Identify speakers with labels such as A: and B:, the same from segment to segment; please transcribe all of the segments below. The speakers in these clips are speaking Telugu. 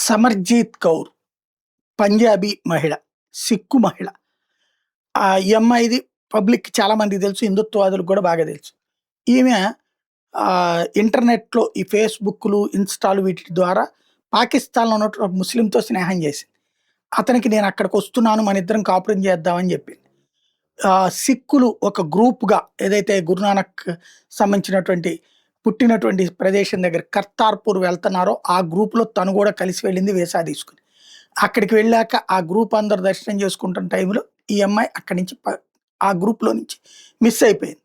A: సమర్జీత్ కౌర్ పంజాబీ మహిళ, సిక్కు మహిళ. ఈ అమ్మాయిది పబ్లిక్ చాలా మందికి తెలుసు. హిందుత్వవాదులకు కూడా బాగా తెలుసు. ఈమె ఇంటర్నెట్‌లో ఈ ఫేస్‌బుక్‌లు, ఇన్‌స్టాలు వీటి ద్వారా పాకిస్తాన్‌లో ఉన్నటువంటి ఒక ముస్లింతో స్నేహం చేసింది. అతనికి నేను అక్కడికొస్తున్నాను, మనిద్దరం కాపురం చేద్దాం అని చెప్పింది. సిక్కులు ఒక గ్రూప్‌గా ఏదైతే గురునానక్ సంబంధించినటువంటి పుట్టినటువంటి ప్రదేశం దగ్గర కర్తార్‌పూర్ వెళ్తున్నారో ఆ గ్రూప్‌లో తను కూడా కలిసి వెళ్ళింది వీసా తీసుకొని. అక్కడికి వెళ్ళాక ఆ గ్రూప్ అందరూ దర్శనం చేసుకుంటున్న టైంలో ఈ అమ్మాయి అక్కడి నుంచి ఆ గ్రూప్‌లో నుంచి మిస్ అయిపోయింది.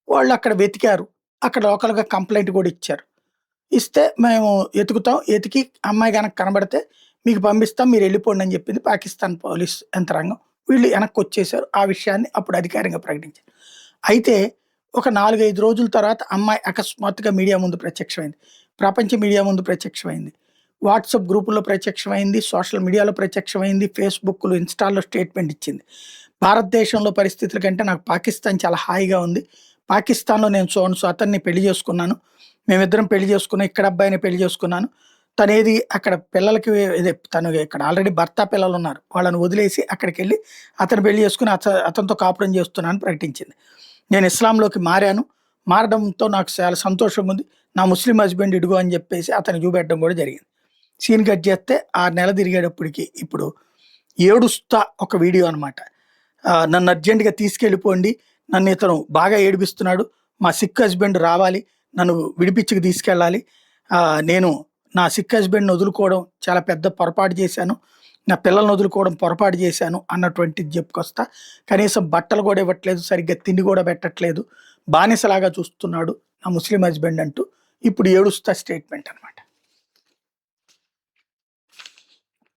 A: వాళ్ళు అక్కడ వెతికారు. అక్కడ లోకల్‌గా కంప్లెయింట్ కూడా ఇచ్చారు. ఇస్తే మేము ఎతుకుతాం. ఎతికి అమ్మాయి గనక కనబడితే మీకు పంపిస్తాం. మీరెళ్ళిపోండి అని చెప్పింది పాకిస్తాన్ పోలీస్ యంత్రాంగం. వీళ్ళు వెనక్కొచ్చేసారు. ఆ విషయాన్ని అప్పుడు అధికారికంగా ప్రకటించారు. అయితే ఒక 4, 5 రోజుల తర్వాత అమ్మాయి అకస్మాత్తుగా మీడియా ముందు ప్రత్యక్షమైంది. ప్రపంచ మీడియా ముందు ప్రత్యక్షమైంది. వాట్సాప్ గ్రూపుల్లో ప్రత్యక్షమైంది. సోషల్ మీడియాలో ప్రత్యక్షమైంది. ఫేస్‌బుక్‌లు, ఇన్‌స్టాల్లో స్టేట్మెంట్ ఇచ్చింది. భారతదేశంలో పరిస్థితుల కంటే నాకు పాకిస్తాన్ చాలా హాయిగా ఉంది. పాకిస్తాన్‌లో నేను సో అండ్ సో అతన్ని పెళ్లి చేసుకున్నాను. మేమిద్దరం పెళ్లి చేసుకున్నాం. ఇక్కడ అబ్బాయిని పెళ్లి చేసుకున్నాను. తనేది అక్కడ పిల్లలకి తను ఇక్కడ ఆల్రెడీ భర్త పిల్లలున్నారు. వాళ్ళని వదిలేసి అక్కడికెళ్ళి అతను పెళ్లి చేసుకొని అతనితో కాపురం చేస్తున్నాను అని ప్రకటించింది. నేను ఇస్లాంలోకి మారాను. మారడంతో నాకు చాలా సంతోషంగా ఉంది. నా ముస్లిం హస్బెండ్ ఇడుగో అని చెప్పేసి అతనికి చూపెట్టడం కూడా జరిగింది. సీన్ కట్ చేస్తే 6 నెలలు తిరిగేటప్పటికి ఇప్పుడు ఏడుస్తా ఒక వీడియో అనమాట. నన్ను అర్జెంట్‌గా తీసుకెళ్ళిపోండి. నన్ను ఇతను బాగా ఏడిపిస్తున్నాడు. మా సిక్ హస్బెండ్ రావాలి. నన్ను విడిపించుకు తీసుకెళ్ళాలి. నేను నా సిక్ హస్బెండ్‌ని వదులుకోవడం చాలా పెద్ద పొరపాటు చేశాను. నా పిల్లల్ని వదులుకోవడం పొరపాటు చేశాను అన్నటువంటిది చెప్పుకొస్తా. కనీసం బట్టలు కూడా ఇవ్వట్లేదు. సరిగ్గా తిండి కూడా పెట్టట్లేదు. బానిసలాగా చూస్తున్నాడు నా ముస్లిం హస్బెండ్ అంటూ ఇప్పుడు ఏడుస్తా స్టేట్మెంట్ అనమాట.